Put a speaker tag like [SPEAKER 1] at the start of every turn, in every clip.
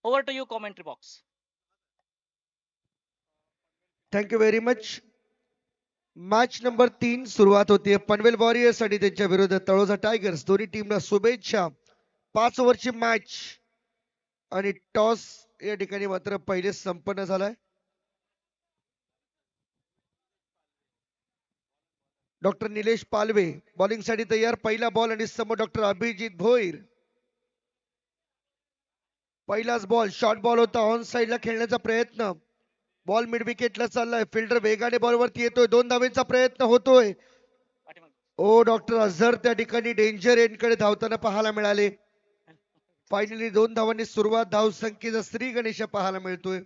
[SPEAKER 1] Over to you, commentary box.
[SPEAKER 2] Thank you very much. Match number 3 सुरुवात होते. Panvel warriors आणि त्यांच्या विरोधात तळोजा टायगर्स. दोन्ही टीमला शुभेच्छा. 5 ओव्हरची मॅच आणि टॉस या ठिकाणी मात्र पहिले संपन्न झालाय. डॉक्टर निलेश पालवे बॉलिंग साठी तयार. पहिला बॉल आणि समोर डॉक्टर अभिजित भोईर. पहिलाच बॉल शॉर्ट बॉल होता. ऑन साइडला खेळण्याचा प्रयत्न. बॉल मिड विकेटला चाललाय. फिल्डर वेगाने बॉलवरती येतोय. 2 धावेचा प्रयत्न होतोय. ओ डॉक्टर अझर त्या ठिकाणी डेंजर एंडकडे धावताना पाहायला मिळाले. फायनली 2 धावांनी सुरुवात. धाव संख्येचा श्री गणेश पाहायला मिळतोय.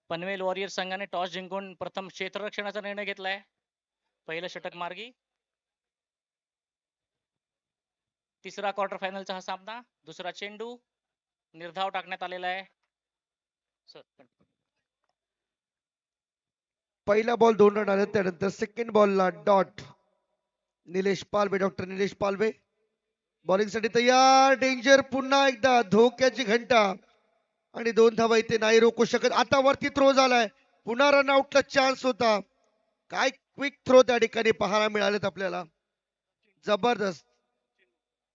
[SPEAKER 1] पनवेल वॉरियर संघाने टॉस जिंकून प्रथम क्षेत्ररक्षणाचा निर्णय घेतलाय. पहिलं षटक मार्गी. तिसरा क्वार्टर फायनलचा हा सामना. दुसरा चेंडू निर्धाव टाकण्यात आलेला आहे.
[SPEAKER 2] पहिला बॉल 2 रन आले. त्यानंतर सेकंड बॉलला dot. Nilesh Palve doctor Nilesh Palve bowling साठी तयार. डेंजर पुन्हा एकदा धोक्याची घंटा आणि 2 धावा इथे नाही रोखू शकत. आता वरती थ्रो झालाय. पुन्हा रनआउटला चान्स होता. काय क्विक थ्रो त्या ठिकाणी पाहायला मिळालेत आपल्याला. जबरदस्त.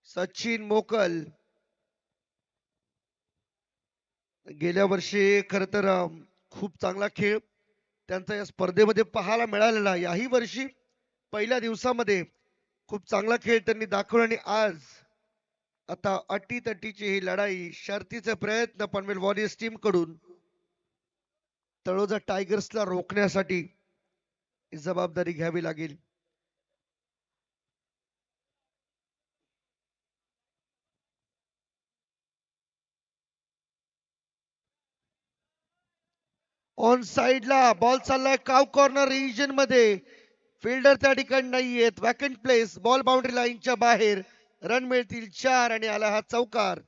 [SPEAKER 2] सचिन मोकल गेल्या वर्षी खर तर खूप चांगला खेळ त्यांचा या स्पर्धेमध्ये पाहायला मिळालेला. याही वर्षी पहिल्या दिवसामध्ये खूप चांगला खेळ त्यांनी दाखवला आणि आज आता अटीतटीची ही लढाई शर्तीचे प्रयत्न पनवेल वॉरियर्स टीम कडून तळोजा टायगर्सला रोखण्यासाठी जबाबदारी घ्यावी लागेल. ऑन साइडला बॉल चाललाय काव कॉर्नर रिजन मध्ये. फिल्डर त्या ठिकाणी नाहीयेत. Vacant place. बॉल बाउंड्री लाईनच्या बाहेर. रन मिळतील 4 आणि आला हा चौकार.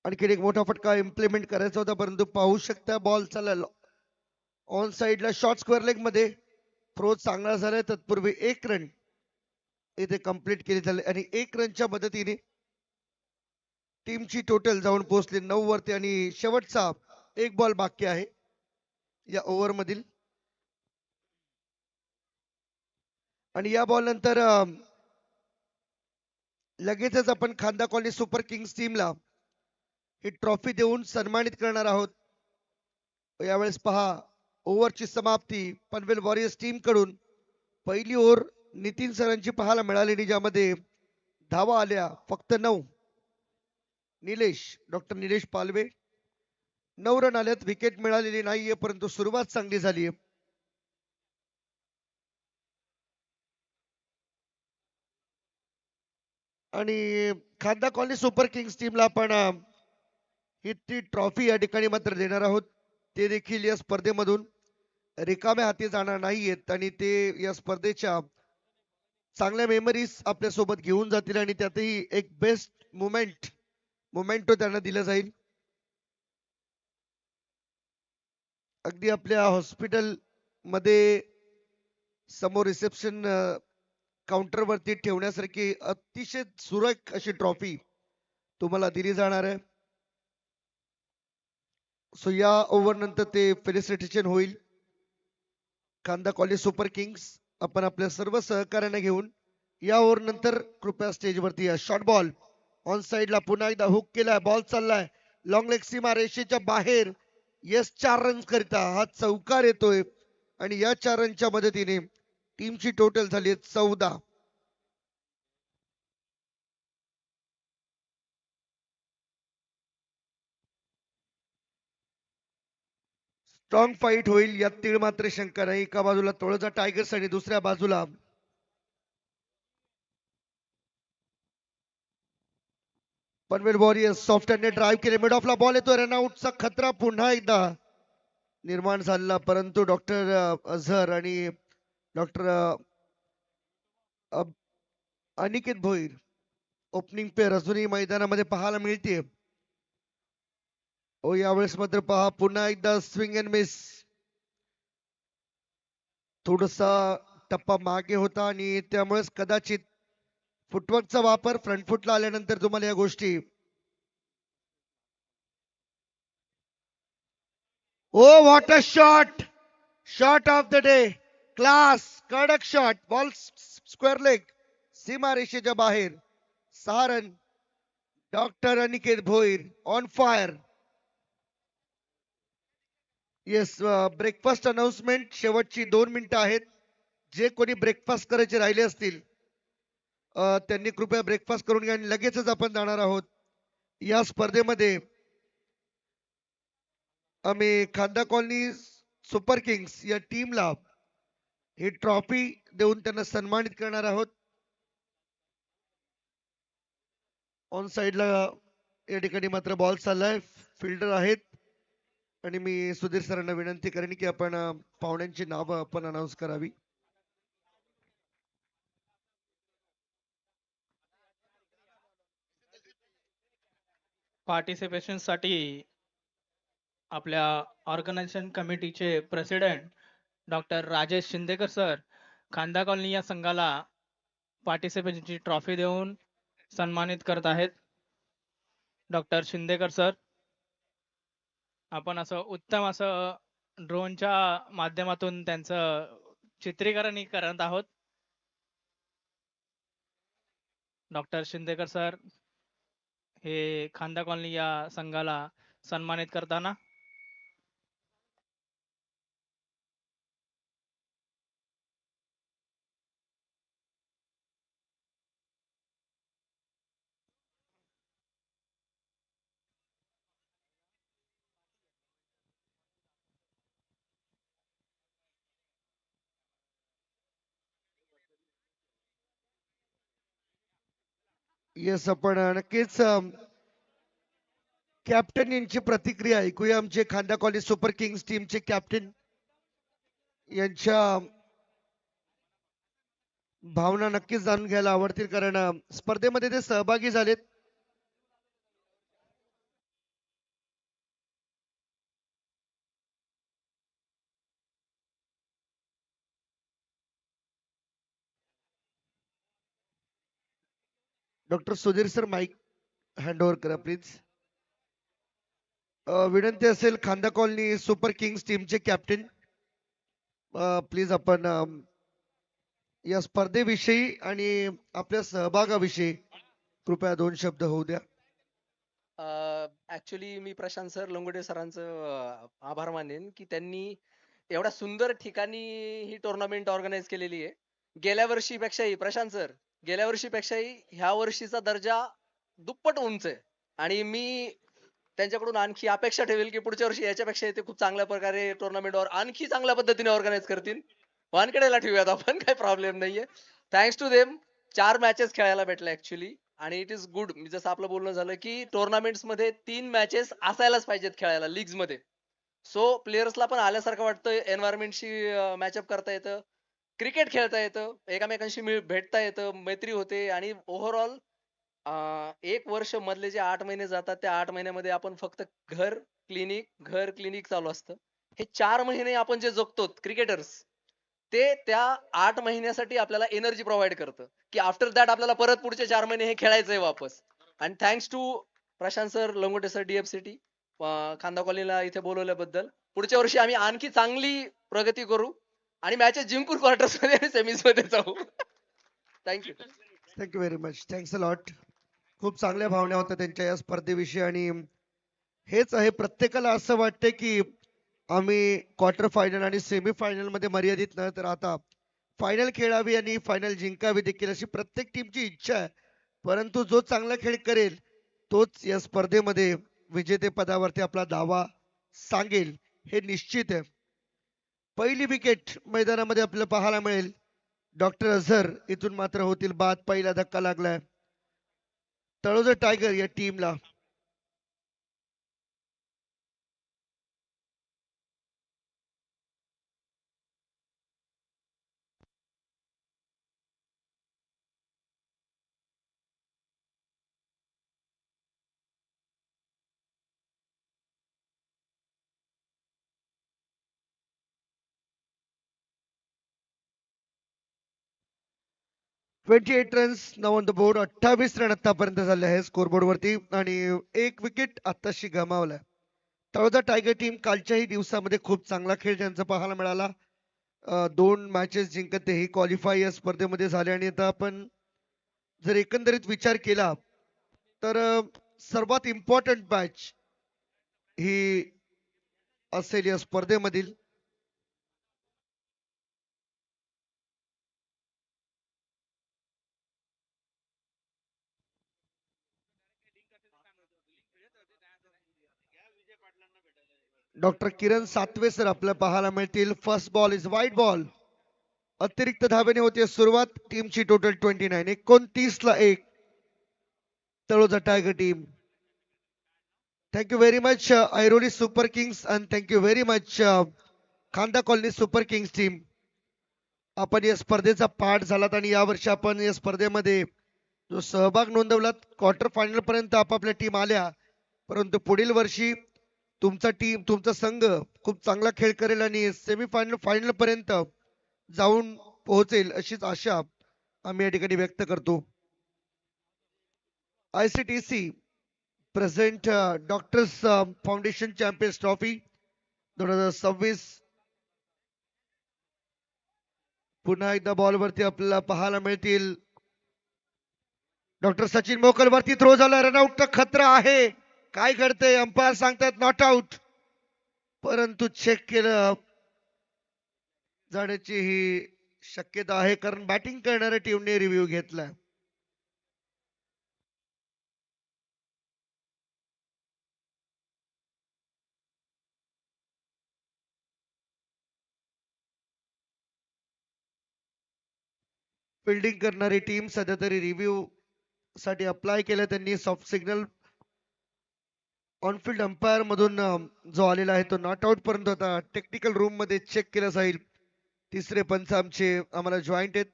[SPEAKER 2] आणखीन एक मोठा फटका इम्प्लिमेंट करायचा होता परंतु पाहू शकता बॉल चालला ऑन साइडला शॉर्ट स्क्वेअर लेग मध्ये. थ्रो चांगला झालाय. तत्पूर्वी 1 रन इथे कंप्लीट केले झाले आणि 1 रनच्या मदतीने टीमची टोटल जाऊन पोहोचली 9 वरती आणि शेवटचा 1 बॉल बाकी आहे या ओव्हर मधील. आणि या बॉल नंतर लगेचच आपण खांदा कॉलनी सुपर किंग्स टीमला ही ट्रॉफी देऊन सन्मानित करणार आहोत. यावेळेस पहा ओव्हरची समाप्ती पनवेल वॉरियर्स टीम कडून पहिली ओव्हर नितीन सरांची पाहायला मिळालेली ज्यामध्ये धावा आल्या फक्त 9. डॉक्टर निलेश पालवे 9 रन आल्यात. विकेट मिळालेली नाहीये परंतु सुरुवात चांगली झाली. आणि खांदा कॉलनी सुपर किंग्स टीमला आपण ही ती ट्रॉफी या ठिकाणी मात्र देणार आहोत. ते देखील या स्पर्धेमधून रिकाम्या हाती जाणार नाहीयेत आणि ते या स्पर्धेच्या चांगल्या मेमरीज आपल्या सोबत घेऊन जातील आणि त्यातही एक बेस्ट मोमेंटो त्यांना दिला जाईल. अगदी आपल्या हॉस्पिटल मध्ये समोर रिसेप्शन काउंटर वरती ठेवण्यासारखी अतिशय सुरेख अशी ट्रॉफी तुम्हाला दिली जाणार आहे. सो या ओव्हर नंतर ते फेलिसिटेशन होईल. खांदा कॉलेज सुपर किंग्स आपण आपल्या सर्व सहकार्याने घेऊन या ओव्हर नंतर कृपया स्टेज वरती या. शॉर्ट बॉल ऑन साइडला पुन्हा एकदा हुक केलाय. बॉल चाललाय लॉंग लेग सीमा रेषेच्या बाहेर. येस 4 रन करिता हा चौकार येतोय आणि या 4 रनच्या मदतीने टीमची टोटल झाली 14. स्ट्रॉंग फाईट होईल यात तीळ मात्र शंका नाही. एका बाजूला तळोजा टायगर्स आणि दुसऱ्या बाजूला पनवेल वॉरियर्स. सॉफ्ट हँडने ड्राईव्ह केले. मिड ऑफला बॉल येतो. रनआउटचा खतरा पुन्हा एकदा निर्माण झाला परंतु डॉक्टर अझहर आणि doctor Aniket Bhoir opening pair अजूनही मैदानामध्ये पाहायला मिळते. ओ यावेळेस मात्र पहा पुन्हा एकदा स्विंग अँड मिस. थोडासा टप्पा मागे होता आणि त्यामुळेच कदाचित फुटवर्कचा वापर फ्रंट फुटला आल्यानंतर तुम्हाला या गोष्टी. Oh what a shot. Shot of the day. Class कडक शॉट. Ball square leg. सीमा रेषेच्या बाहेर. 6 run. Doctor Aniket Bhoir on fire. Yes breakfast announcement शेवटची 2 मिनिटं आहेत. जे कोणी ब्रेकफास्ट करायचे राहिले असतील त्यांनी कृपया ब्रेकफास्ट करून घ्या आणि लगेचच आपण जाणार आहोत. या स्पर्धेमध्ये आम्ही खांदा कॉलनी सुपर किंग्स या टीमला ही ट्रॉफी देऊन त्यांना सन्मानित करणार आहोत. ऑन साइडला या ठिकाणी मात्र बॉल चाललाय. फिल्डर आहेत आणि मी सुधीर सरांना विनंती करेन की आपण पाहुण्यांची नावं आपण अनाऊन्स करावी.
[SPEAKER 3] पार्टिसिपेशन साठी आपल्या ऑर्गनायझेशन कमिटीचे प्रेसिडेंट डॉक्टर राजेश शिंदेकर सर खांदा कॉलनी या संघाला पार्टिसिपेशनची ट्रॉफी देऊन सन्मानित करत आहेत. डॉक्टर शिंदेकर सर, आपण असं उत्तम असं ड्रोनच्या माध्यमातून त्यांचं चित्रीकरण करत आहोत. डॉक्टर शिंदेकर सर हे खांदा कॉलनी या संघाला सन्मानित करताना
[SPEAKER 2] येस आपण नक्कीच कॅप्टन यांची प्रतिक्रिया ऐकूया. आमचे खांदा कॉलनी सुपर किंग्स टीमचे कॅप्टन यांच्या भावना नक्कीच जाणून घ्यायला आवडतील कारण स्पर्धेमध्ये ते सहभागी झालेत. Doctor Sudhir sir mike hand over करा प्लीज. विनंती असेल खांदा कॉलनी सुपर किंग्स टीमचे कॅप्टन प्लीज आपण या स्पर्धेविषयी आणि आपल्या सहभागाविषयी कृपया 2 शब्द होऊ द्या.
[SPEAKER 4] ऍक्च्युली मी प्रशांत सर लोंगोटे सरांचं आभार मानेन की त्यांनी एवढ्या सुंदर ठिकाणी ही टुर्नामेंट ऑर्गनाईज केलेली आहे. गेल्या वर्षीपेक्षाही प्रशांत सर गेल्या वर्षीपेक्षाही ह्या वर्षीचा दर्जा दुप्पट उंच आहे आणि मी त्यांच्याकडून आणखी अपेक्षा ठेवेल की पुढच्या वर्षी याच्यापेक्षा ते खूप चांगल्या प्रकारे टुर्नामेंट आणखी चांगल्या पद्धतीने ऑर्गनाईज करतील. वानखेडेला ठेवूयात आपण, काही प्रॉब्लेम नाहीये. थँक्स टू देम 4 मॅचेस खेळायला भेटल्या ऍक्च्युली आणि इट इज गुड. मी जसं आपलं बोलणं झालं की टुर्नामेंट्स मध्ये 3 मॅचेस असायलाच पाहिजेत खेळायला लीग्स मध्ये. सो प्लेयर्सला पण आल्यासारखं वाटतं, एन्व्हायरमेंटशी मॅचअप करता येतं, क्रिकेट खेळता येतं, एकमेकांशी भेटता येतं, मैत्री होते आणि ओव्हरऑल 1 वर्ष मधले जे 8 महिने जातात त्या 8 महिन्यामध्ये आपण फक्त घर क्लिनिक चालू असतं. हे 4 महिने आपण जे जगतो क्रिकेटर्स, ते त्या 8 महिन्यासाठी आपल्याला एनर्जी प्रोव्हाइड करतं की आफ्टर दॅट आपल्याला परत पुढचे 4 महिने हे खेळायचंय वापस. आणि thanks to Prashant sir Longote sir DFCT Khanda कॉलनीला इथे बोलवल्याबद्दल. पुढच्या वर्षी आम्ही आणखी चांगली प्रगती करू आणि मॅचेस जिंकून क्वार्टर्स मध्ये आणि सेमीज मध्ये जाऊ. Thank you.
[SPEAKER 2] Thank you very much. Thanks a lot. खूप चांगल्या भावना होत्या त्यांच्या या स्पर्धेविषयी आणि हेच आहे प्रत्येकाला असं वाटते की आम्ही क्वार्टर फायनल आणि सेमी फायनल मध्ये मर्यादित न तर आता फायनल खेळावी आणि फायनल जिंकावी देखील अशी प्रत्येक टीमची इच्छा आहे. परंतु जो चांगला खेळ करेल तोच या स्पर्धेमध्ये विजेतेपदावरती आपला दावा सांगेल हे निश्चित आहे. पहिली विकेट मैदानामध्ये आपल्याला पाहायला मिळेल. डॉक्टर अझहर इथून मात्र होतील बाद. पहिला धक्का लागलाय तळोजा टायगर या टीमला. 28 runs now on the board. 28 run आतापर्यंत झाले आहे स्कोरबोर्ड वरती आणि एक विकेट आताशी गमावलाय. तळोजा टायगर टीम कालच्याही दिवसामध्ये खूप चांगला खेळ त्यांचा पाहायला मिळाला. 2 मॅचेस जिंकत तेही क्वालिफाय या स्पर्धेमध्ये झाले आणि आता आपण जर एकंदरीत विचार केला तर सर्वात इम्पॉर्टंट मॅच ही असेल या स्पर्धेमधील. डॉक्टर किरण सातवे सर आपल्याला पाहायला मिळतील. फर्स्ट बॉल इज वाईट बॉल. अतिरिक्त धावेने होते सुरुवात. टीमची टोटल 29. 29 ला 1 Taloja tiger team. Thank you very much Airoli super Kings and thank you very much खांदा कॉलनी सुपर किंग्स टीम. आपण या स्पर्धेचा पार्ट झालात आणि यावर्षी आपण या स्पर्धेमध्ये जो सहभाग नोंदवलात क्वार्टर फायनल पर्यंत आपापल्या टीम आल्या, परंतु पुढील वर्षी तुमचा संघ खूप चांगला खेळ करेल आणि सेमीफायनल फायनल पर्यंत जाऊन पोहोचेल अशीच आशा आम्ही या ठिकाणी व्यक्त करतो. ICTC present doctors foundation champions trophy 2026. पुन्हा एकदा बॉल वरती आपल्याला पाहायला मिळतील. डॉक्टर सचिन मोकल वरती थ्रो झाला. रनआउटचा खतरा आहे. काय घडतंय? अंपायर सांगतात नॉट आउट, परंतु चेक केलं जाण्याची ही शक्यता आहे कारण बॅटिंग करणाऱ्या टीमने रिव्ह्यू घेतला. फिल्डिंग करणारी टीम सध्या तरी रिव्ह्यू साठी अप्लाय केलं त्यांनी. सॉफ्ट सिग्नल ऑनफिल्ड अंपायर मधून जो आलेला आहे तो नॉट आउट पर्यंत होता. टेक्निकल रूम मध्ये चेक केलं जाईल. तिसरे पंच आमचे आम्हाला जॉईंट आहेत.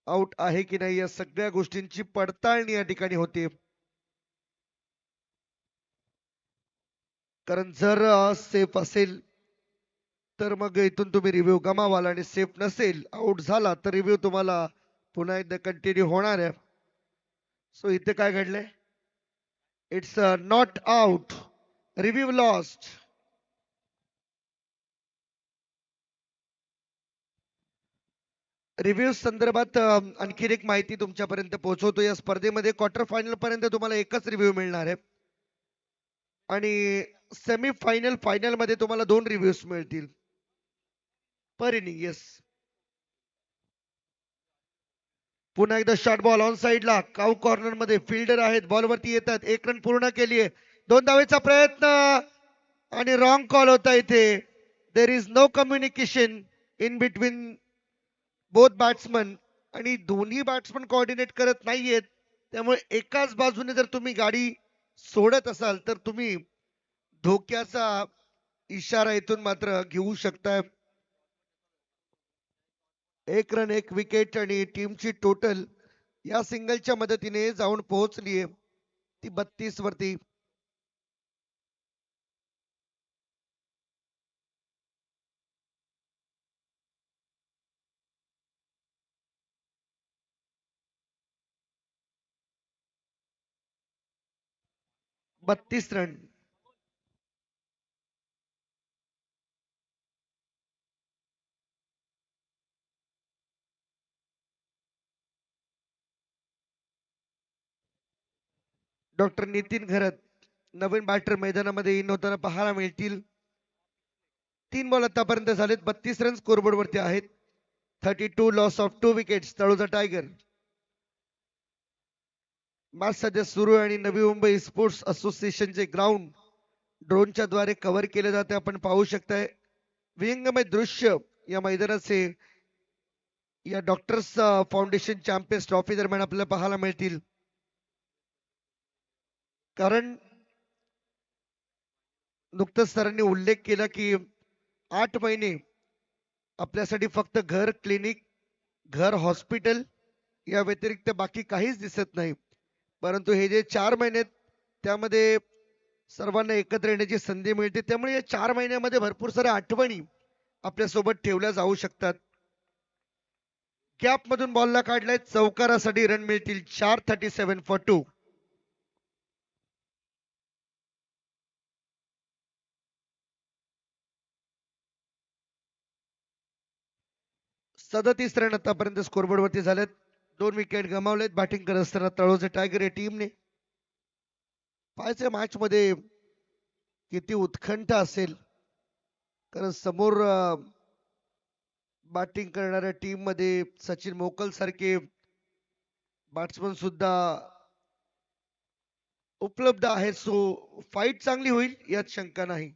[SPEAKER 2] आउट आहे की नाही या सगळ्या गोष्टींची पडताळणी या ठिकाणी होते. कारण जर सेफ असेल तर मग इथून तुम्ही रिव्ह्यू गमावाल आणि सेफ नसेल आउट झाला तर रिव्ह्यू तुम्हाला पुन्हा एकदा कंटिन्यू होणार आहे. सो इथे काय घडलंय? It's not out, review lost. Review संदर्भात आणखीन एक माहिती तुमच्यापर्यंत पोहोचवतो. या स्पर्धेमध्ये क्वार्टर फायनल पर्यंत तुम्हाला एकच रिव्ह्यू मिळणार आहे आणि सेमी फायनल फायनल मध्ये तुम्हाला 2 रिव्ह्यूज मिळतील पर इनिंग. येस, पुन्हा एकदा शॉर्ट बॉल ऑन साइडला. काऊ कॉर्नर मध्ये फिल्डर आहेत, बॉल वरती येतात. 1 रन पूर्ण केली आहे. 2 धावेचा प्रयत्न आणि रॉंग कॉल होता इथे. There is no communication in between both batsman आणि दोन्ही बॅट्समन कोऑर्डिनेट करत नाहीयेत. त्यामुळे एकाच बाजूने जर तुम्ही गाडी सोडत असाल तर तुम्ही धोक्याचा इशारा इथून मात्र घेऊ शकताय. 1 रन 1 विकेट आणि टीमची टोटल या सिंगलच्या मदतीने जाऊन पोहोचलीये ती 32 वरती. बत्तीस रन. डॉक्टर नितीन घरत नवीन बॅटर मैदानामध्ये इन होताना पाहायला मिळतील. 3 बॉल आतापर्यंत झालेत. 32 रन स्कोरबोर्ड वरती आहेत. 32 loss of 2 wickets Taloja tiger. Match सध्या सुरू आहे आणि नवी मुंबई स्पोर्ट्स असोसिएशनचे ग्राउंड ड्रोनच्या द्वारे कव्हर केले जाते. आपण पाहू शकताय विहंगमय दृश्य या मैदानाचे या डॉक्टर्स फाउंडेशन चॅम्पियन्स ट्रॉफी दरम्यान आपल्याला पाहायला मिळतील. कारण नुकतंच सरांनी उल्लेख केला की 8 महिने आपल्यासाठी फक्त घर, क्लिनिक, घर, हॉस्पिटल या व्यतिरिक्त बाकी काहीच दिसत नाही. परंतु हे जे 4 महिने त्यामध्ये सर्वांना एकत्र येण्याची संधी मिळते. त्यामुळे या 4 महिन्यामध्ये भरपूर साऱ्या आठवणी आपल्या सोबत ठेवल्या जाऊ शकतात. गॅप मधून बॉलला काढलाय, चौकारासाठी रन मिळतील 4. 37 फॉर 2. सदतीस रन आतापर्यंत स्कोरबोर्ड वरती झालेत. 2 विकेट गमावलेत. बॅटिंग करत असताना तळोजे टायगर या टीमने पाहायचं मॅच मध्ये किती उत्कंठ असेल, कारण समोर बॅटिंग करणाऱ्या टीम मध्ये सचिन मोकल सारखे बॅट्समन सुद्धा उपलब्ध आहेत. सो फाईट चांगली होईल यात शंका नाही.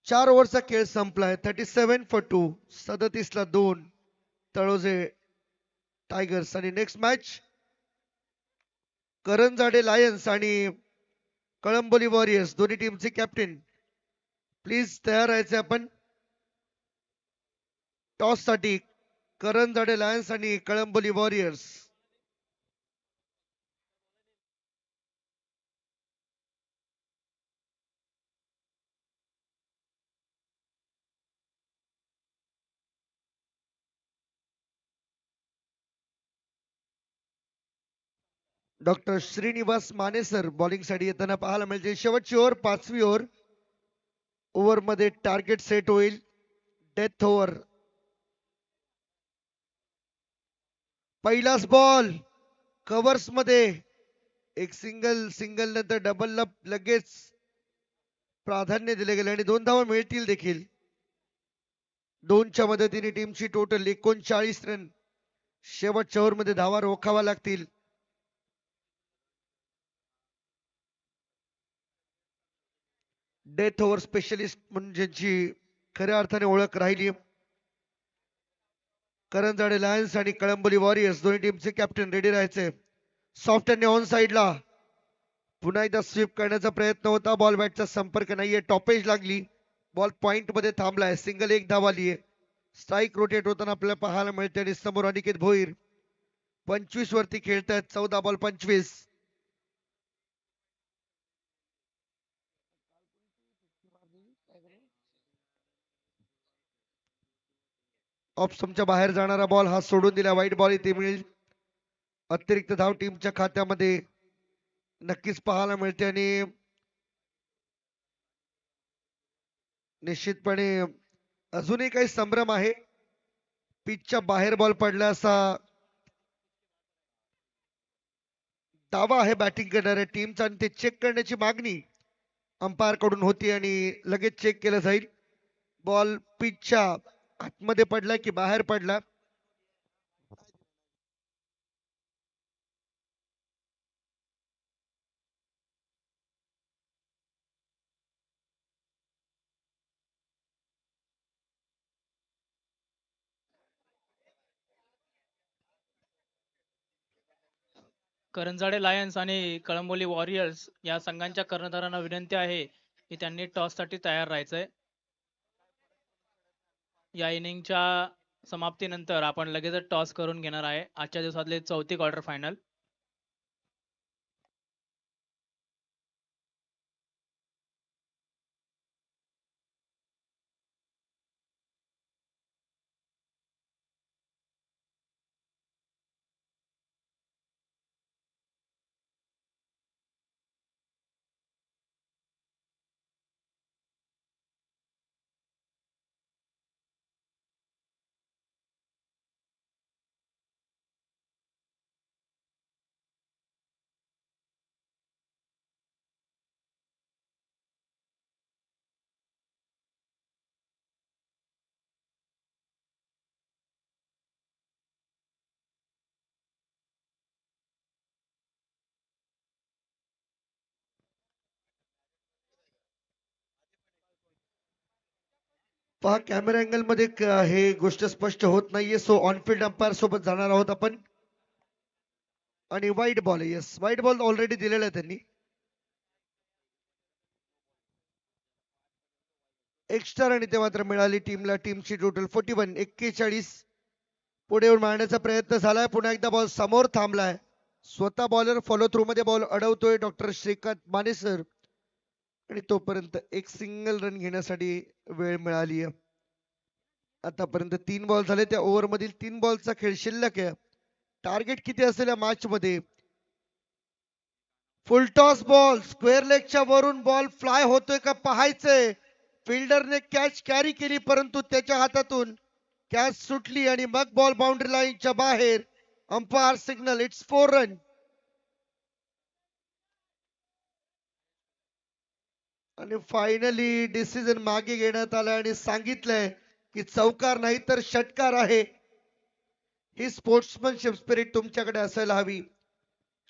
[SPEAKER 2] 4 ओव्हरचा खेळ संपलाय. 37 फॉर 2. 37 ला 2 तळोजे टायगर्स. आणि नेक्स्ट मॅच करंजाडे लायन्स आणि कळंबोली वॉरियर्स, दोन्ही टीमचे कॅप्टन प्लीज तयार राहायचे आपण टॉस साठी. करंजाडे लायन्स आणि Kalamboli warriors. Doctor Shrinivas Mane sir bowling साठी येताना पाहायला मिळते. शेवटची ओव्हर, 5वी ओव्हर. ओव्हर मध्ये टार्गेट सेट होईल. Death over. पहिलाच बॉल कव्हर्स मध्ये. एक सिंगल नंतर डबल लगेच प्राधान्य दिले गेले आणि 2 धावा मिळतील देखील. 2च्या मदतीने टीमची टोटल 39 रन. शेवटच्या ओव्हर मध्ये धावा रोखावा लागतील. डेथ ओव्हर स्पेशलिस्ट म्हणून ज्यांची खऱ्या अर्थाने ओळख राहिली. करंजाडे लायन्स आणि कळंबोली वॉरियर्स, दोन्ही टीमचे कॅप्टन रेडी राहायचे. सॉफ्ट आणि ऑन साइडला पुन्हा एकदा स्वीप करण्याचा प्रयत्न होता. बॉल बॅटचा संपर्क नाहीये. टॉपेज लागली. बॉल पॉइंट मध्ये थांबलाय. सिंगल 1 धाव आलीये. स्ट्राईक रोटेट होताना आपल्याला पाहायला मिळते आणि समोर अनिकेत भोईर 25 वरती खेळतायत. 14 बॉल 25. ऑफ स्टंपच्या बाहेर जाणारा बॉल हा सोडून दिला. वाईट बॉल इथे मिळेल. अतिरिक्त धाव टीमच्या खात्यामध्ये नक्कीच पाहायला मिळते आणि निश्चितपणे अजूनही काही संभ्रम आहे. पिचच्या बाहेर बॉल पडला असा दावा आहे बॅटिंग करणाऱ्या टीमचा आणि ते चेक करण्याची मागणी अंपायर कडून होती आणि लगेच चेक केलं जाईल. बॉल पिचच्या आतमध्ये पडला की बाहेर पडला.
[SPEAKER 3] करंजाडे लायन्स आणि कळंबोली वॉरियर्स या संघांच्या कर्णधारांना विनंती आहे की त्यांनी टॉस साठी तयार राहायचंय. या इनिंगच्या समाप्तीनंतर आपण लगेचच टॉस करून घेणार आहे. आजच्या दिवसातले 4थी क्वार्टर फायनल.
[SPEAKER 2] पहा कॅमेरा अँगल मध्ये हे गोष्ट स्पष्ट होत नाहीये. सो ऑन फील्ड अंपायर सोबत जाणार आहोत आपण. आणि वाईट बॉल. येस, वाईट बॉल ऑलरेडी दिलेला आहे त्यांनी. एक्स्ट्रा रन इथे मात्र मिळाली टीमला. टीमची टोटल 41. 41. पुढे येऊन मारण्याचा प्रयत्न झालाय. पुन्हा एकदा बॉल समोर थांबलाय. स्वतः बॉलर फॉलो थ्रू मध्ये बॉल अडवतोय डॉक्टर श्रीकांत माने सर आणि तोपर्यंत एक सिंगल रन घेण्यासाठी वेळ मिळाली आहे. आतापर्यंत 3 बॉल झाले. त्या ओव्हर मधील 3 बॉलचा खेळ शिल्लक आहे. टार्गेट किती असेल या मॅच मध्ये? फुल टॉस बॉल, स्क्वेअर लेगच्या वरून बॉल फ्लाय होतोय का पाहायचंय. फिल्डरने कॅच कॅरी केली परंतु त्याच्या हातातून कॅच सुटली आणि मग बॉल बाउंड्री लाईनच्या बाहेर. Umpire signal, it's 4 run. आणि फायनली डिसिजन मागे घेण्यात आला आणि सांगितलंय की चौकार नाही तर षटकार आहे. ही स्पोर्ट्समनशिप स्पिरिट तुमच्याकडे असायला हवी.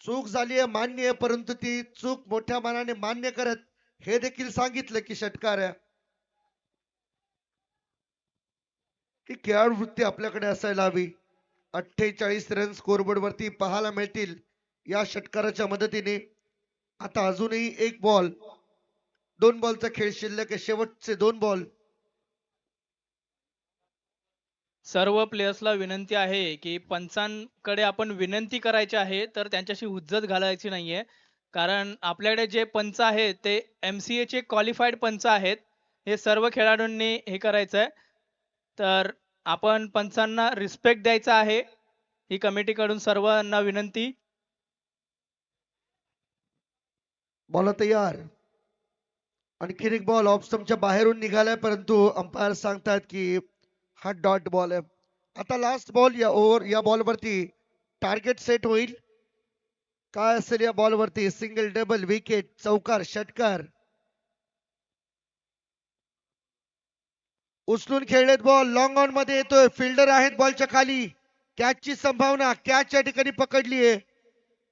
[SPEAKER 2] चूक झाली आहे मान्य आहे, परंतु ती चूक मोठ्या मनाने मान्य करत हे देखील सांगितलं की षटकार आहे. ही खेळाडू वृत्ती आपल्याकडे असायला हवी. 48 रन स्कोरबोर्ड वरती पाहायला मिळतील या षटकाराच्या मदतीने. आता अजूनही एक बॉल, 2 बॉलचा खेळ शिल्लक आहे. शेवटचे 2 बॉल.
[SPEAKER 3] सर्व प्लेयर्सला विनंती आहे की पंचांकडे आपण विनंती करायची आहे, तर त्यांच्याशी हुज्जत घालायची नाहीये. कारण आपल्याकडे जे पंच आहेत ते MCA चे क्वालिफाईड पंच आहेत. हे सर्व खेळाडूंनी हे करायचं आहे. तर आपण पंचांना रिस्पेक्ट द्यायचा आहे. ही कमिटीकडून सर्वांना विनंती.
[SPEAKER 2] बॉल तयार. आणखीन एक बॉल ऑफ स्टंपच्या बाहेरून निघालाय, परंतु अंपायर सांगतात की हा डॉट बॉल आहे. आता लास्ट बॉल या ओव्हर, या बॉल वरती टार्गेट सेट होईल. काय असेल या बॉल वरती? सिंगल, डबल, विकेट, चौकार, षटकार. उचलून खेळलेत बॉल, लॉंग ऑन मध्ये येतोय. फिल्डर आहेत बॉलच्या खाली. कॅचची संभावना, कॅच या ठिकाणी पकडली आहे.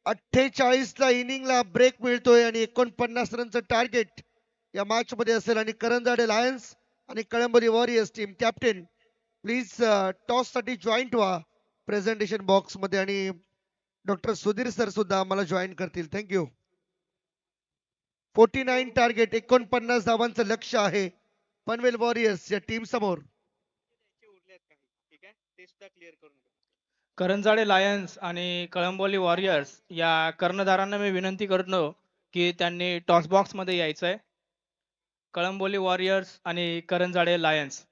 [SPEAKER 2] 48 ला इनिंगला ब्रेक मिळतोय आणि 49 रनचं टार्गेट या मॅच मध्ये असेल. आणि करंजाडे लायन्स आणि Kalamboli warriors team captain please toss साठी जॉईंट व्हा प्रेझेंटेशन बॉक्स मध्ये. आणि डॉक्टर सुधीर सर सुद्धा आम्हाला जॉईन करतील. थँक्यू. 49 टार्गेट, 49 धावांचं लक्ष आहे पनवेल वॉरियर्स या टीम समोर.
[SPEAKER 3] करंजाडे लायन्स आणि कळंबोली वॉरियर्स या कर्णधारांना मी विनंती करतो की त्यांनी टॉस बॉक्स मध्ये यायचंय. कळंबोली वॉरियर्स आणि करंजाडे लायन्स.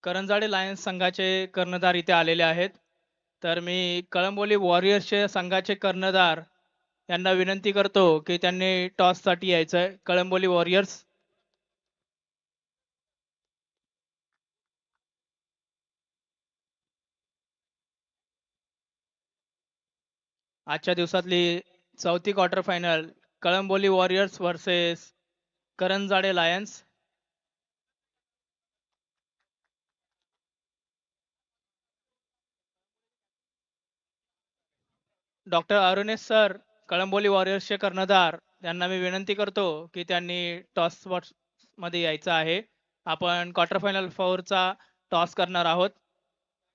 [SPEAKER 3] करंजाडे लायन्स संघाचे कर्णधार इथे आलेले आहेत. तर मी कळंबोली वॉरियर्सचे संघाचे कर्णधार यांना विनंती करतो की त्यांनी टॉस साठी यायचंय. कळंबोली वॉरियर्स. आजच्या दिवसातली चौथी quarter final, Kalamboli Warriors versus Karanjade Lions. Doctor Arunesh sir, Kalamboli वॉरियर्सचे कर्णधार, त्यांना मी विनंती करतो की त्यांनी टॉस मध्ये यायचं आहे. आपण क्वार्टर फायनल 4 चा टॉस करणार आहोत.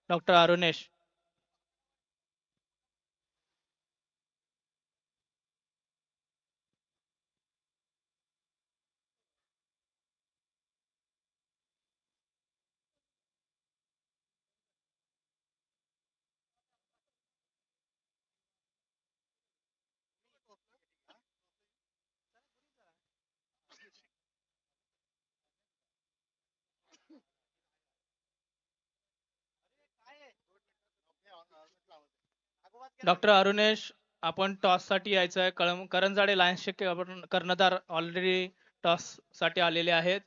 [SPEAKER 3] डॉक्टर अरुणेश. डॉक्टर अरुणेश, आपण टॉस साठी यायचं आहे. करंजाडे लायन्सचे कर्णधार ऑलरेडी टॉस साठी आलेले आहेत.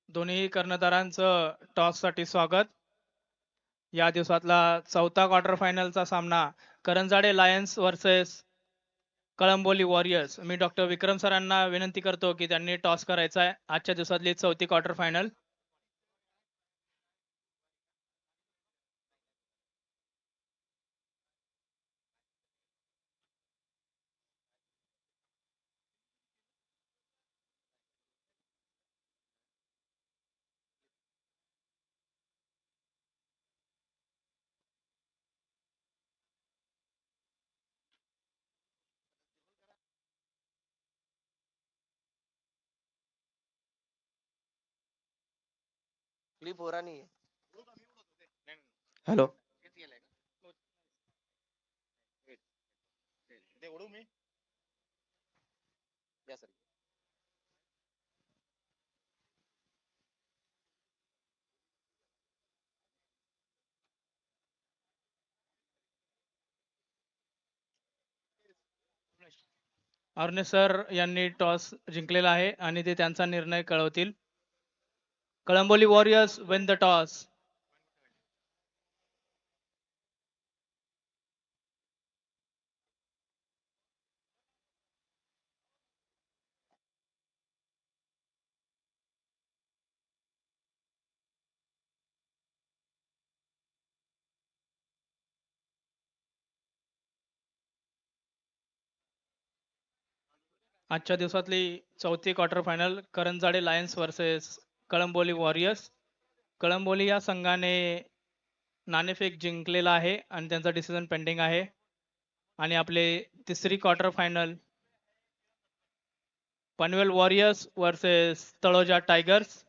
[SPEAKER 3] दोन्ही कर्णधारांचं टॉस साठी स्वागत. या दिवसातला चौथा क्वार्टर फायनलचा सामना Karanjade Lions versus Kalamboli Warriors. मी डॉक्टर विक्रम सरांना विनंती करतो की त्यांनी टॉस करायचा आहे. आजच्या दिवसातली चौथी क्वार्टर फायनल.
[SPEAKER 4] क्लिप हो रहा नहीं है. हेलो. या सर.
[SPEAKER 3] अरुणे सर यांनी टॉस जिंकलेला आहे आणि ते त्यांचा निर्णय कळवतील. Kalamboli Warriors win the toss. आजच्या दिवसातली चौथी quarter final Karanjade Lions versus Kalamboli Warriors. Kalamboli या संघाने नाणेफेक जिंकलेला आहे आणि त्यांचा डिसिजन पेंडिंग आहे. आणि आपले तिसरी quarter final Panvel warriors versus Taloja tigers.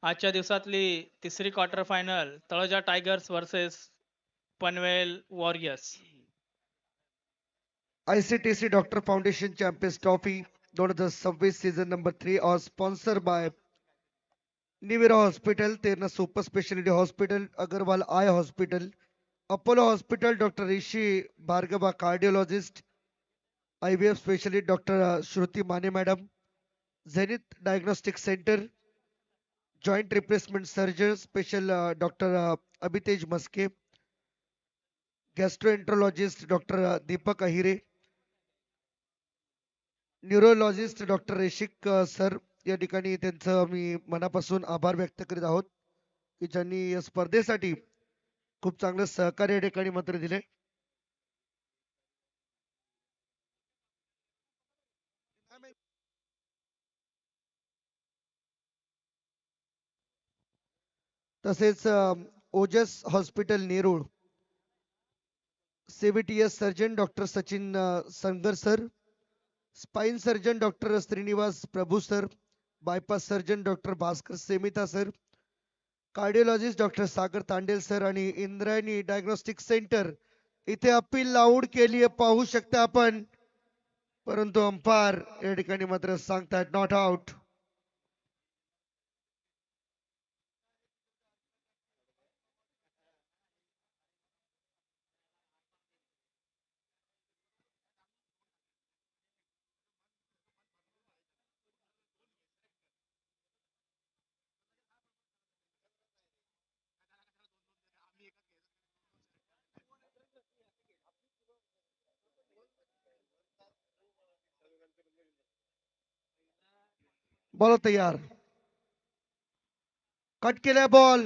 [SPEAKER 3] आजच्या दिवसातली तिसरी quarter final Taloja tigers versus Panvel warriors.
[SPEAKER 2] ICTC Doctor Foundation Champions Trophy 2026 season number 3 are sponsored by Nivira Hospital, Terna Super Specialty Hospital, Agarwal Eye Hospital, Apollo Hospital, Dr. Rishi Bhargava Cardiologist, IVF Specialist Dr. Shruti Mane Madam, Zenith Diagnostic Center, Joint Replacement Surgeon Special Dr. Abhitej Maske, Gastroenterologist Dr. Deepak Ahire, neurologist doctor Reshik sir या ठिकाणी त्यांचं आम्ही मनापासून आभार व्यक्त करीत आहोत की ज्यांनी या स्पर्धेसाठी खूप चांगलं सहकार्य या ठिकाणी मात्र दिले. तसेच Ojas hospital Nerul CVTS surgeon doctor Sachin Sangar sir, spine surgeon doctor Shrinivas Prabhu sir, bypass surgeon doctor Bhaskar Semita sir, cardiologist doctor Sagar Tandel sir आणि इंद्रायणी डायग्नोस्टिक सेंटर इथे अपील लाऊड केली आहे पाहू शकता आपण, परंतु अंपायर या ठिकाणी मात्र सांगतात नॉट आउट. बॉल तयार, कट केलाय बॉल,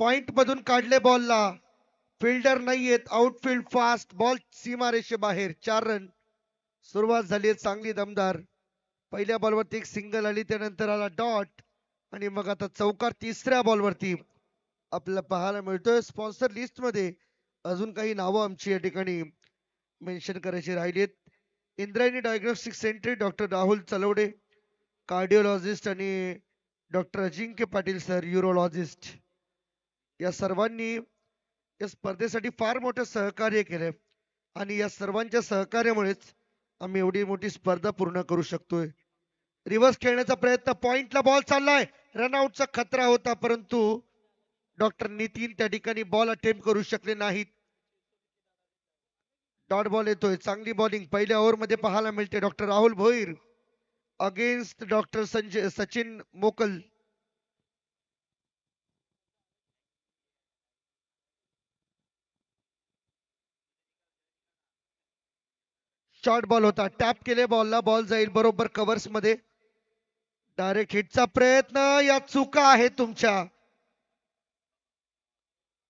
[SPEAKER 2] पॉइंट मधून काढले बॉलला, फिल्डर नाहीयेत, आउटफील्ड फास्ट, बॉल सीमारेषे बाहेर, 4 रन. सुरुवात झाली चांगली दमदार. पहिल्या बॉलवरती एक सिंगल आली, त्यानंतर आला डॉट आणि मग आता चौकार तिसऱ्या बॉलवरती आपल्याला पाहायला मिळतोय. स्पॉन्सर लिस्ट मध्ये अजून काही नावं आमची या ठिकाणी मेन्शन करायची राहिलीत. Indrayani diagnostic centre doctor Rahul Chalwade, cardiologist आणि doctor Ajinkya Patil sir urologist, या सर्वांनी या स्पर्धेसाठी फार मोठं सहकार्य केलंय आणि या सर्वांच्या सहकार्यामुळेच आम्ही एवढी मोठी स्पर्धा पूर्ण करू शकतोय. रिव्हर्स खेळण्याचा प्रयत्न, पॉइंटला बॉल चाललाय, रनआउटचा खतरा होता, परंतु डॉक्टर नितीन त्या ठिकाणी बॉल अटेम्प्ट करू शकले नाहीत. डॉट बॉल येतोय. चांगली बॉलिंग पहिल्या ओव्हर मध्ये पाहायला मिळते. Doctor Rahul Bhoir against doctor Sanjay Sachin Mokal. Short ball होता. टॅप केले बॉलला. बॉल जाईल बरोबर कव्हर्स मध्ये. डायरेक्ट हिटचा प्रयत्न. या चुका आहेत तुमच्या,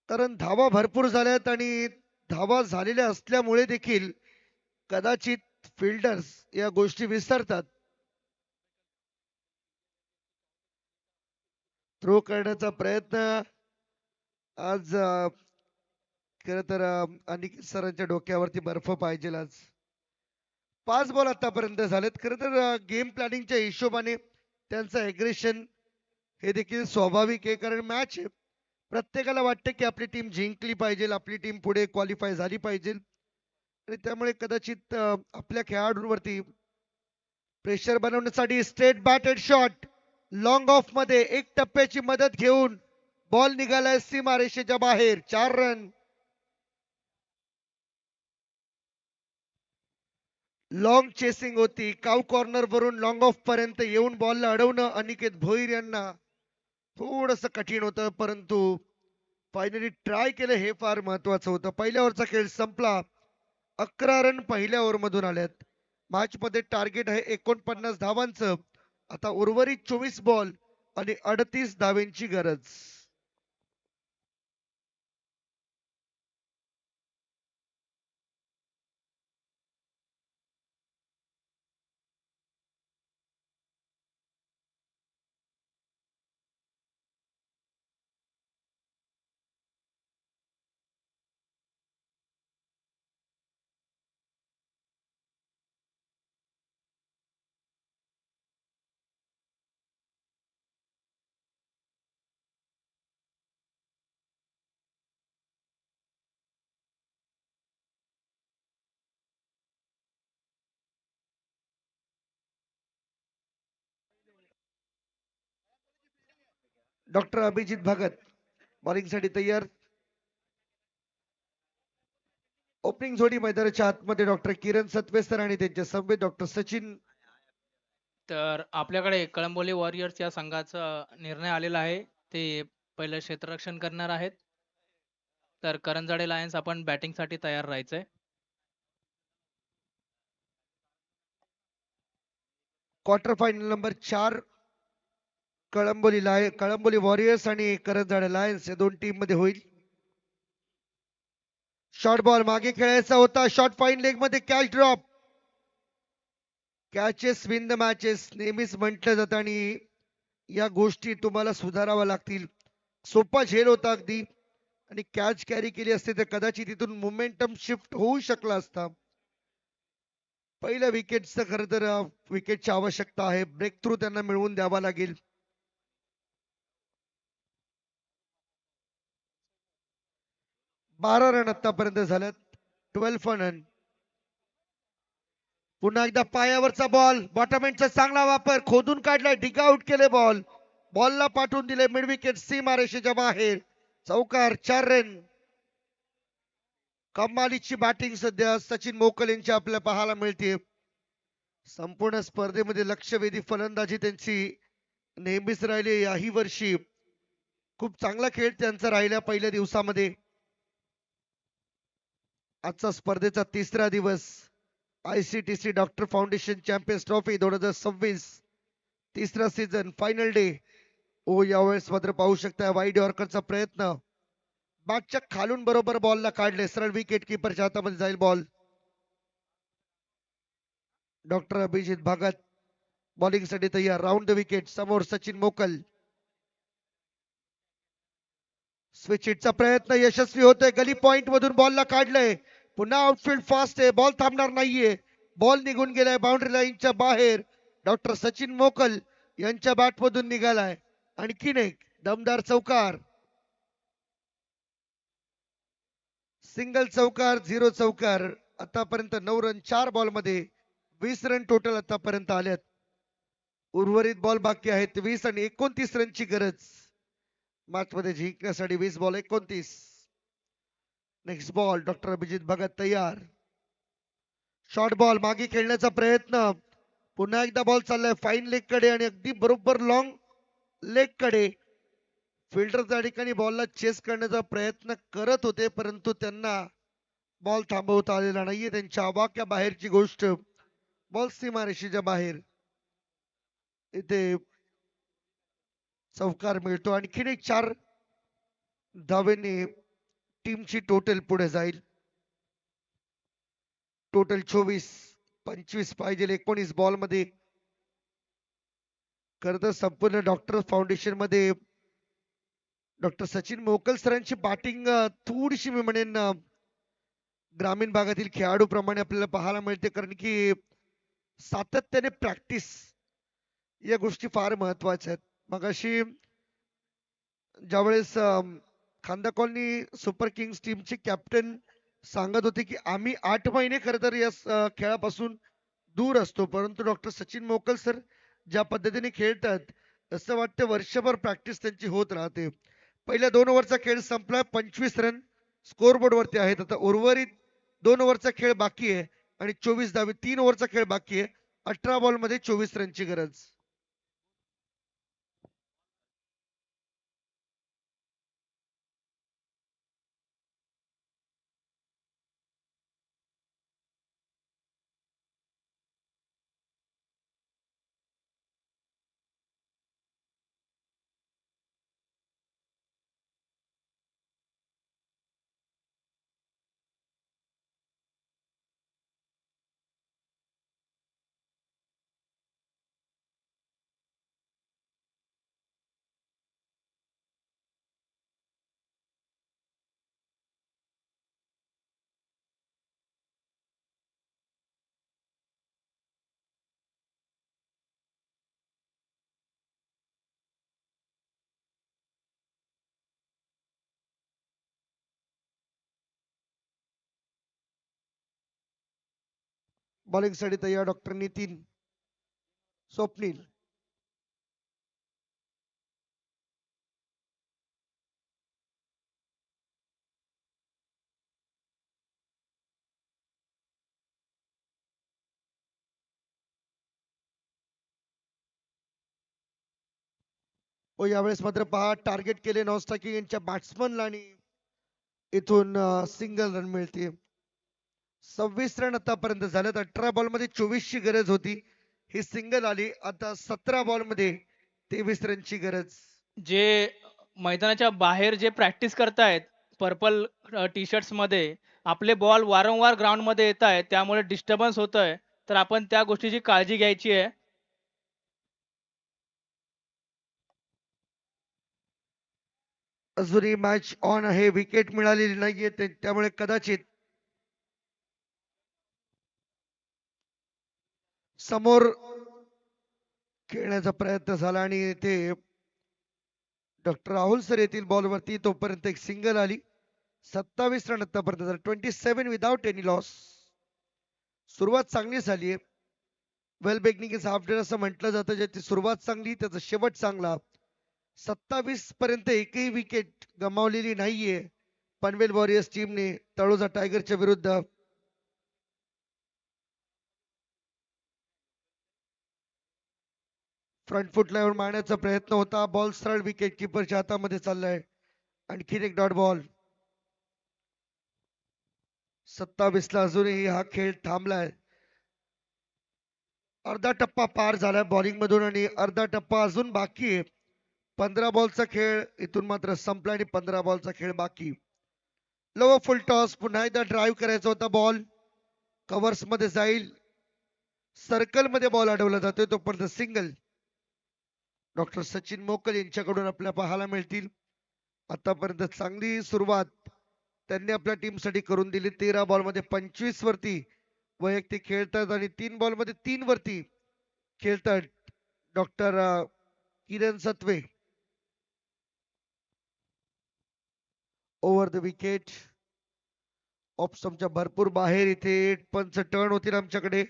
[SPEAKER 2] कारण धावा भरपूर झाल्यात आणि धावा झालेल्या असल्यामुळे देखील कदाचित फिल्डर्स या गोष्टी विसरतात. थ्रो करण्याचा प्रयत्न आज खर तर अनिकेत सरांच्या डोक्यावरती बर्फ पाहिजे. आज 5 बॉल आतापर्यंत झालेत. खर तर गेम प्लॅनिंगच्या हिशोबाने त्यांचं एग्रेशन हे देखील स्वाभाविक आहे, कारण मॅच आहे. प्रत्येकाला वाटतं की आपली टीम जिंकली पाहिजे, आपली टीम पुढे क्वालिफाय झाली पाहिजे, आणि त्यामुळे कदाचित आपल्या खेळाडूंवरती प्रेशर बनवण्यासाठी straight batted shot long of मध्ये एक टप्प्याची मदत घेऊन बॉल निघालाय सीमारेषेच्या बाहेर. 4 रन. लॉंग चेसिंग होती. काव कॉर्नर वरून लॉंग ऑफ पर्यंत येऊन बॉलला अडवणं अनिकेत भोईर यांना थोडस कठीण होतं, परंतु फायनली ट्राय केलं हे फार महत्वाचं होतं. पहिल्या ओव्हरचा खेळ संपला. 11 रन पहिल्या ओव्हर मधून आल्यात. मॅच मध्ये टार्गेट आहे 49 धावांचं. आता उर्वरित 24 बॉल आणि 38 धावेंची गरज. डॉक्टर अभिजित भगत बॉलिंग साठी तयार. ओपनिंग जोडी मैदानाच्या आतमध्ये डॉक्टर किरण सत्वेसर आणि त्यांच्या समवेत डॉक्टर सचिन.
[SPEAKER 3] तर आपल्याकडे कळंबोली वॉरियर्स या संघाचा निर्णय आलेला आहे. ते पहिलं क्षेत्ररक्षण करणार आहेत. तर करंजाडे लायन्स आपण बॅटिंग साठी तयार राहायचंय.
[SPEAKER 2] Quarter final number 4 Kalamboli warriors आणि करंजाडे लायन्स या दोन टीम मध्ये होईल. शॉर्ट बॉल मागे खेळायचा होता. शॉर्ट फाईन लेग मध्ये catch drop. Catches win the matches नेहमीच म्हटलं जातं आणि या गोष्टी तुम्हाला सुधाराव्या लागतील. सोपा झेल होता अगदी, आणि कॅच कॅरी केली असते तर कदाचित तिथून मोमेंटम शिफ्ट होऊ शकला असता. पहिल्या विकेटचं खरं तर विकेटची आवश्यकता आहे. ब्रेक थ्रू त्यांना मिळवून द्यावा लागेल. बारा रन आतापर्यंत झाल्यात. 12 रन. पुन्हा एकदा पायावरचा बॉल. बॉटम एंडचा चांगला वापर. खोदून काढलाय. डिग आउट केले बॉल. बॉलला पाठवून दिले मिड विकेट सीमारेषेच्या बाहेर. चौकार. 4 रन. कमालीची बॅटिंग सध्या सचिन मोकल यांची आपल्याला पाहायला मिळते. संपूर्ण स्पर्धेमध्ये लक्षवेधी फलंदाजी त्यांची नेहमीच राहिली. याही वर्षी खूप चांगला खेळ त्यांचा राहिला पहिल्या दिवसामध्ये. आजचा स्पर्धेचा तिसरा दिवस. ICTC doctor foundation champions trophy 2026 तिसरा सीझन फायनल डे. ओ यावेळेस मात्र पाहू शकता वाईड यॉर्करचा प्रयत्न. बॅटच्या खालून बरोबर बॉलला काढले. सरळ विकेट किपरच्या हातामध्ये जाईल ball. Doctor Abhijit Bhagat bowling साठी तयार. Round the wicket. समोर सचिन मोकल. स्विच हिटचा प्रयत्न यशस्वी होतोय. गली पॉइंट मधून बॉलला काढलंय. पुन्हा आउटफील्ड फास्ट आहे. बॉल थांबणार नाहीये. बॉल निघून गेलाय बाउंड्री लाईनच्या बाहेर. डॉक्टर सचिन मोकल यांच्या बॅट मधून निघालाय. आणखीन एक दमदार चौकार. सिंगल चौकार. 0 चौकार. आतापर्यंत 9 रन 4 बॉल मध्ये 20 रन टोटल आतापर्यंत आल्यात. उर्वरित बॉल बाकी आहेत 20 आणि 29 रनची गरज मॅच मध्ये जिंकण्यासाठी. 20 ball 29. Next ball doctor Abhijit Bhagat तयार. शॉर्ट बॉल मागे खेळण्याचा प्रयत्न. पुन्हा एकदा बॉल चाललाय फाईन लेग कडे आणि अगदी बरोबर लॉंग लेग कडे. फिल्डर त्या ठिकाणी बॉलला चेस करण्याचा प्रयत्न करत होते, परंतु त्यांना बॉल थांबवता आलेला नाहीये. त्यांच्या आवाक्या बाहेरची गोष्ट. बॉल सीमारेषेच्या बाहेर. इथे चौकार मिळतो. आणखीन एक 4 धावेने टीमची टोटल पुढे जाईल. टोटल 24. 25 पाहिजे 19 बॉल मध्ये. खर तर संपूर्ण डॉक्टर फाउंडेशन मध्ये डॉक्टर सचिन मोकल सरांची बॅटिंग थोडीशी मी म्हणेन ग्रामीण भागातील खेळाडूप्रमाणे आपल्याला पाहायला मिळते, कारण की सातत्याने प्रॅक्टिस या गोष्टी फार महत्वाच्या आहेत. मगाशी ज्यावेळेस खांदा कॉलनी सुपर किंग्स टीमचे कॅप्टन सांगत होते की आम्ही 8 महिने खरं तर या खेळापासून दूर असतो, परंतु डॉक्टर सचिन मोकल सर ज्या पद्धतीने खेळतात असं वाटतं वर्षभर प्रॅक्टिस त्यांची होत राहते. पहिल्या 2 ओव्हरचा खेळ संपला. 25 रन स्कोरबोर्ड वरती आहेत. आता उर्वरित 2 ओव्हरचा खेळ बाकी आहे आणि 24 धावे. 3 ओव्हरचा खेळ बाकी आहे. 18 बॉल मध्ये 24 रनची गरज. बॉलिंग साठी तयार डॉक्टर नितीन स्वप्नील. व यावेळेस मात्र पहा टार्गेट केले नॉस्टाकिंग यांच्या बॅट्समनला आणि इथून सिंगल रन मिळते. 26 रन आतापर्यंत झालेत. 18 बॉल मध्ये 24 ची गरज होती. ही सिंगल आली. आता 17 बॉल मध्ये 23 रनची गरज.
[SPEAKER 3] जे मैदानाच्या बाहेर जे प्रॅक्टिस करतायत पर्पल टी शर्ट्स मध्ये, आपले बॉल वारंवार ग्राउंड मध्ये येत आहेत, त्यामुळे डिस्टर्बन्स होतोय, तर आपण त्या गोष्टीची काळजी घ्यायची आहे.
[SPEAKER 2] अजूनही मॅच ऑन आहे. विकेट मिळालेली नाहीये त्यामुळे कदाचित समोर खेळण्याचा प्रयत्न झाला आणि ते डॉक्टर राहुल सर येथील बॉल वरती. तोपर्यंत एक सिंगल आली. 27 रन आतापर्यंत. 27 विदाउट एनी लॉस. सुरुवात चांगली झाली आहे. वेल बिगनिंग इज हाफ डन असं म्हटलं जातं. ज्याची सुरुवात चांगली त्याचा शेवट चांगला. 27 पर्यंत एकही विकेट गमावलेली नाहीये पनवेल वॉरियर्स टीमने तळोजा टायगरच्या विरुद्ध. फ्रंट फुटला येऊन मारण्याचा प्रयत्न होता. बॉल सरळ विकेट किपरच्या हातामध्ये चाललाय. आणखीन एक डॉट बॉल. 27 ला अजूनही हा खेळ थांबलाय. अर्धा टप्पा पार झालाय बॉलिंग मधून आणि अर्धा टप्पा अजून बाकी आहे. 15 बॉलचा खेळ इथून मात्र संपला आणि 15 बॉलचा खेळ बाकी. लो फुल टॉस. पुन्हा एकदा ड्राईव्ह करायचा होता. बॉल कव्हर्स मध्ये जाईल. सर्कल मध्ये बॉल अडवला जातोय. तोपर्यंत सिंगल डॉक्टर सचिन मोकल यांच्याकडून आपल्याला पाहायला मिळतील. आतापर्यंत चांगली सुरुवात त्यांनी आपल्या टीमसाठी करून दिली. 13 बॉल मध्ये 25 वरती वैयक्तिक खेळतात आणि 3 बॉल मध्ये 3 वरती खेळतात doctor Kiran Satve. Over the wicket. ऑप्शनच्या भरपूर बाहेर. इथे पंच टर्न होतील आमच्याकडे.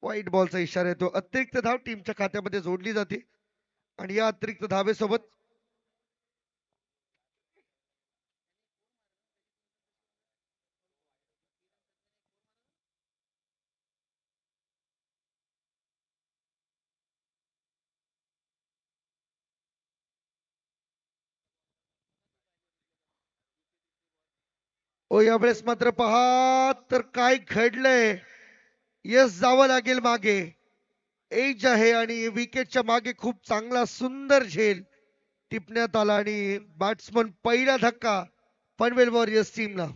[SPEAKER 2] व्हाईट बॉलचा इशारा येतो. अतिरिक्त धाव टीमच्या खात्यामध्ये जोडली जाते आणि या अतिरिक्त धावेसोबत यावेळेस मात्र पहा तर काय घडलंय. यस जावं लागेल मागे. एज आहे आणि विकेटच्या मागे खूप चांगला सुंदर झेल टिपण्यात आला आणि बॅट्समन पहिला धक्का पनवेल वॉरियर्स टीमला.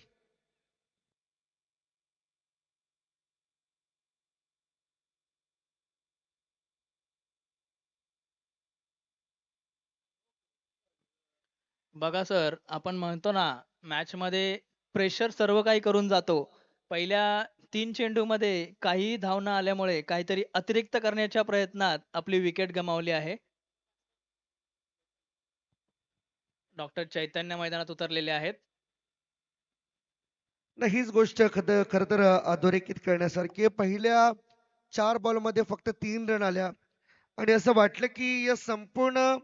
[SPEAKER 3] बघा सर, आपण म्हणतो ना मॅच मध्ये प्रेशर सर्व काही करून जातो. पहिल्या 3 चेंडूमध्ये काहीही धाव न आल्यामुळे काहीतरी अतिरिक्त करण्याच्या प्रयत्नात आपली विकेट गमावली आहे. डॉक्टर चैतन्य मैदानात उतरलेले आहेत.
[SPEAKER 2] नाही, हीच गोष्ट खर तर अधोरेखित करण्यासारखी आहे. पहिल्या 4 बॉल मध्ये फक्त 3 रन आल्या आणि असं वाटलं की या संपूर्ण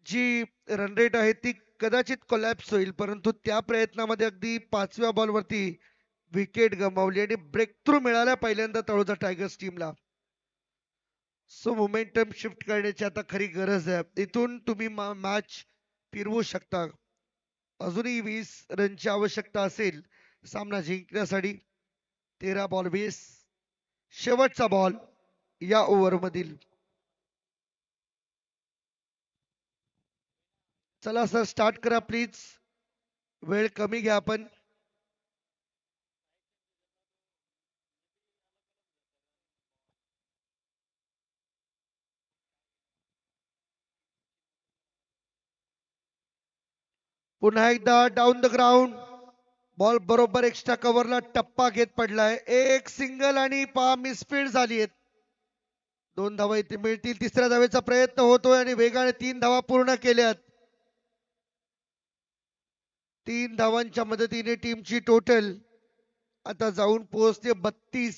[SPEAKER 2] जी रन रेट आहे ती कदाचित कोलॅप्स होईल, परंतु त्या प्रयत्नामध्ये अगदी 5व्या बॉलवरती विकेट गमावली आणि ब्रेक थ्रू मिळाला पहिल्यांदा तळोजा टायगर्स टीमला. सो मोमेंटम शिफ्ट करण्याची आता खरी गरज आहे. इथून तुम्ही मॅच फिरवू शकता. अजूनही 20 रनची आवश्यकता असेल सामना जिंकण्यासाठी. 13 बॉल 20, शेवटचा बॉल या ओव्हर मधील. चला सर, स्टार्ट करा प्लीज. वेळ कमी घ्या आपण. पुन्हा एकदा डाऊन द ग्राउंड. बॉल बरोबर एक्स्ट्रा कव्हरला टप्पा घेत पडलाय. एक सिंगल आणि पहा मिसफील्ड झाली आहेत. 2 धावा इथे मिळतील. तिसऱ्या धावेचा प्रयत्न होतोय आणि वेगाने 3 धावा पूर्ण केल्यात. 3 धावांच्या मदतीने टीमची टोटल आता जाऊन पोहोचते 32.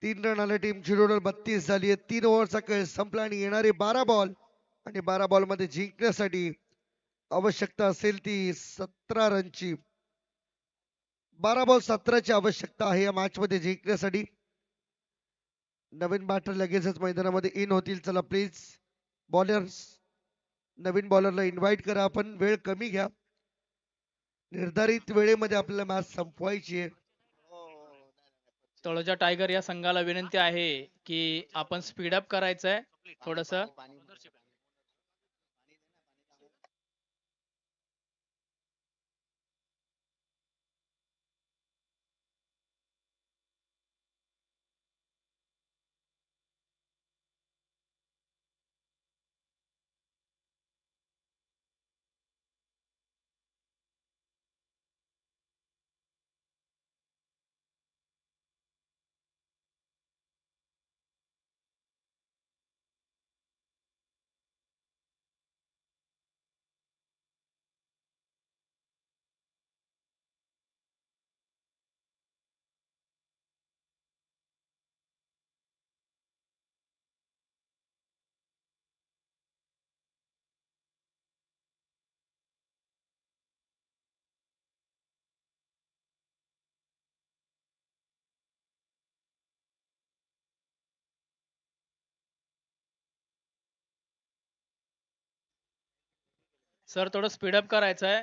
[SPEAKER 2] तीन रन आले. टीमची टोटल 32 झाली आहे. 3 ओव्हरचा खेळ संपला आणि येणारे 12 बॉल आणि 12 बॉल मध्ये जिंकण्यासाठी आवश्यकता असेल ती 17 रनची. 12 बॉल 17ची आवश्यकता आहे या मॅच मध्ये जिंकण्यासाठी. नवीन बॅटर लगेचच मैदानामध्ये इन होतील. चला प्लीज बॉलर्स, नवीन बॉलरला इन्व्हाइट करा. आपण वेळ कमी घ्या. निर्धारित वेळेमध्ये आपल्याला मॅच संपवायची आहे.
[SPEAKER 3] तळोजा टायगर या संघाला विनंती आहे की आपण स्पीड अप करायचंय थोडस. सर थोडं स्पीडअप करायचंय.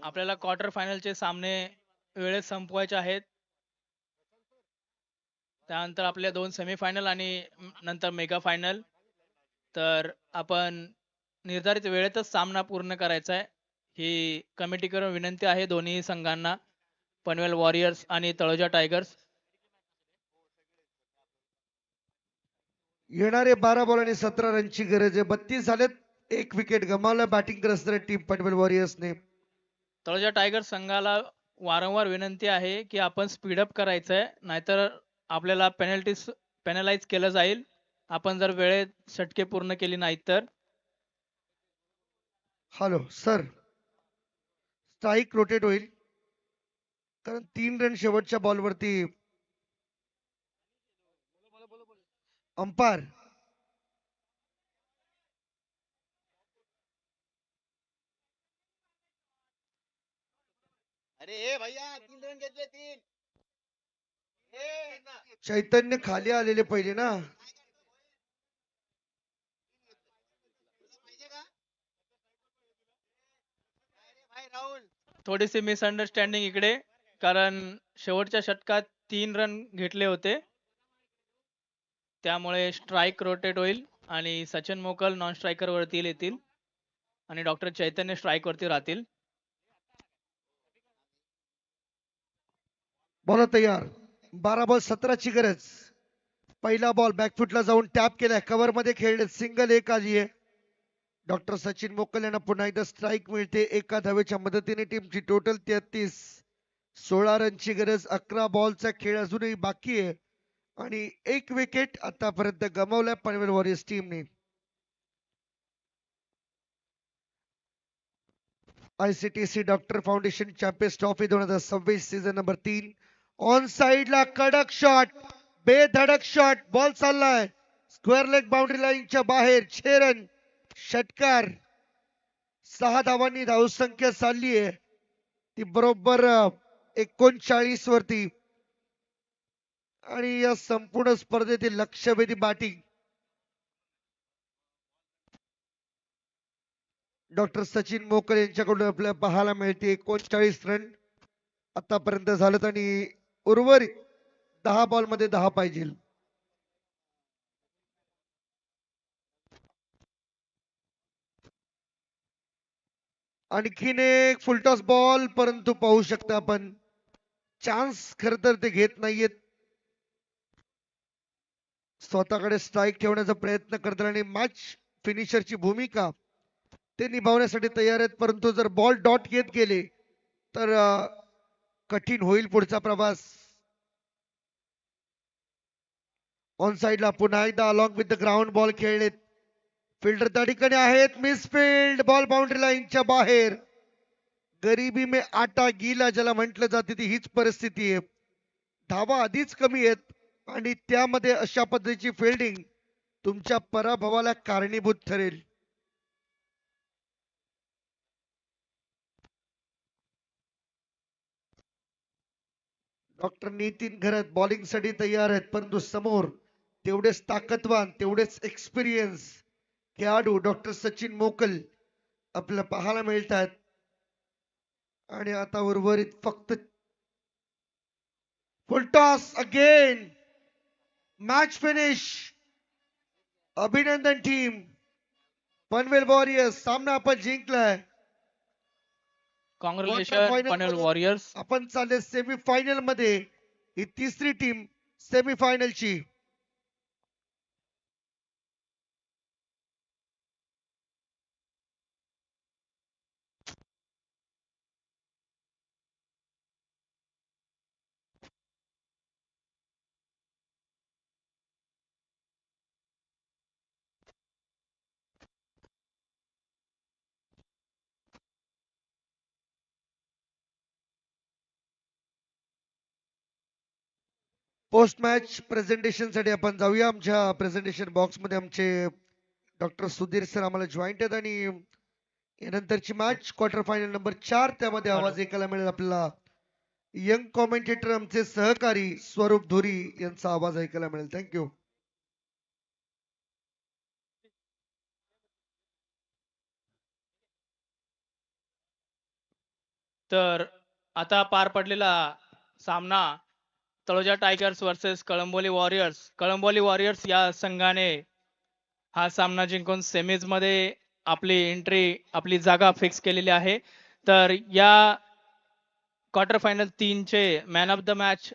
[SPEAKER 3] आपल्याला क्वार्टर फायनलचे सामने वेळेत संपवायचे आहेत. त्यानंतर आपल्या 2 सेमीफायनल आणि नंतर मेगा फायनल. तर आपण निर्धारित वेळेतच सामना पूर्ण करायचा आहे ही कमिटीकडून विनंती आहे दोन्ही संघांना, पनवेल वॉरियर्स आणि तळोजा टायगर्स.
[SPEAKER 2] येणारे 12 बॉल आणि 17 रनची गरज आहे. 32 झालेत. 1 विकेट गमावला बॅटिंग करत असणाऱ्या टीम पनवेल वॉरियर्सने.
[SPEAKER 3] तळोजा टायगर्स संघाला वारंवार विनंती आहे की आपण स्पीडअप करायचंय, नाहीतर आपल्याला पेनल्टीज पेनलाइज केलं जाईल. आपण जर वेळेत षटके पूर्ण केली नाहीत तर.
[SPEAKER 2] हॅलो सर, स्ट्राईक रोटेट होईल कारण 3 रन शेवटच्या बॉलवरती. अंपायर चैतन्य खाली आलेले पहिले ना.
[SPEAKER 3] थोडीशी मिसअंडरस्टँडिंग इकडे, कारण शेवटच्या षटकात 3 रन घेतले होते, त्यामुळे स्ट्राईक रोटेट होईल आणि सचिन मोकल नॉन स्ट्रायकर वरती येतील आणि डॉक्टर चैतन्य स्ट्राईक वरती राहतील.
[SPEAKER 2] बॉल तयार. 12 बॉल 17 ची गरज. पहिला बॉल बॅकफुटला जाऊन टॅप केलाय, कव्हर मध्ये खेळले, सिंगल एक आली आहे. डॉक्टर सचिन मोकल यांना पुन्हा एकदा स्ट्राईक मिळते. एका धावेच्या मदतीने टीमची टोटल 33. 16 रनची गरज. 11 बॉलचा खेळ अजूनही बाकी आहे आणि एक विकेट आतापर्यंत गमावलाय पनवेल वॉरियर्स टीमने. ICTC doctor foundation champions trophy 2026 season number 3. On साइडला कडक शॉट, बेधडक शॉट, बॉल चाललाय स्क्वेअर लेग बाउंड्री लाईनच्या बाहेर. 6 रन, षटकार. 6 धावांनी धावसंख्या चालली आहे ती बरोबर 39 वरती आणि या संपूर्ण स्पर्धेतील लक्षवेधी बॅटिंग डॉक्टर सचिन मोकल यांच्याकडून आपल्याला पाहायला मिळते. 39 रन आतापर्यंत झालेत आणि उर्वरित 10 बॉल मध्ये 10 पाहिजे. आणखीन एक फुलटॉस बॉल, परंतु पाहू शकता आपण चान्स खर तर ते घेत नाहीयेत. स्वतःकडे स्ट्राईक ठेवण्याचा प्रयत्न करतात आणि मॅच फिनिशरची भूमिका ते निभावण्यासाठी तयार आहेत, परंतु जर बॉल डॉट घेत गेले तर कठीण होईल पुढचा प्रवास. ऑन साइडला पुन्हा एकदा along with the ground ball खेळलेत. फिल्डर त्या ठिकाणी आहेत. मिसफिल्ड, बॉल बाउंड्री लाईनच्या बाहेर. गरिबी में आटा गीला ज्याला म्हटलं जाते ती हीच परिस्थिती आहे. धावा आधीच कमी आहेत आणि त्यामध्ये अशा पद्धतीची फिल्डिंग तुमच्या पराभवाला कारणीभूत ठरेल. डॉक्टर नितीन घरत बॉलिंग साठी तयार आहेत, परंतु समोर तेवढेच ताकदवान, तेवढेच एक्सपिरियन्स खेळाडू डॉक्टर सचिन मोकल आपल्याला पाहायला मिळतात. आणि आता उर्वरित फक्त फुलटॉस अगेन. Match finish. अभिनंदन टीम पनवेल वॉरियर्स, सामना आपण जिंकलाय.
[SPEAKER 3] Congratulation Panvel warriors.
[SPEAKER 2] आपण चालले सेमी फायनल मध्ये. ही तिसरी टीम सेमी फायनलची. पोस्ट मॅच प्रेझेंटेशन साठी आपण जाऊया. आमच्या प्रेझेंटेशन बॉक्स मध्ये आमचे डॉक्टर सुधीर सर आम्हाला जॉईंट आहेत आणि यानंतरची मॅच क्वार्टर फायनल नंबर 4 त्यामध्ये आवाज ऐकायला मिळेल आपल्याला. यंग कॉमेंटेटर आमचे सहकारी स्वरूप धुरी यांचा आवाज ऐकायला मिळेल. थँक्यू.
[SPEAKER 3] तर आता पार पडलेला सामना Taloja tigers versus Kalamboli Warriors. Kalamboli warriors या संघाने हा सामना जिंकून सेमीज मध्ये आपली एंट्री, आपली जागा फिक्स केलेली आहे. तर या क्वार्टर फायनल 3 चे मॅन ऑफ द मॅच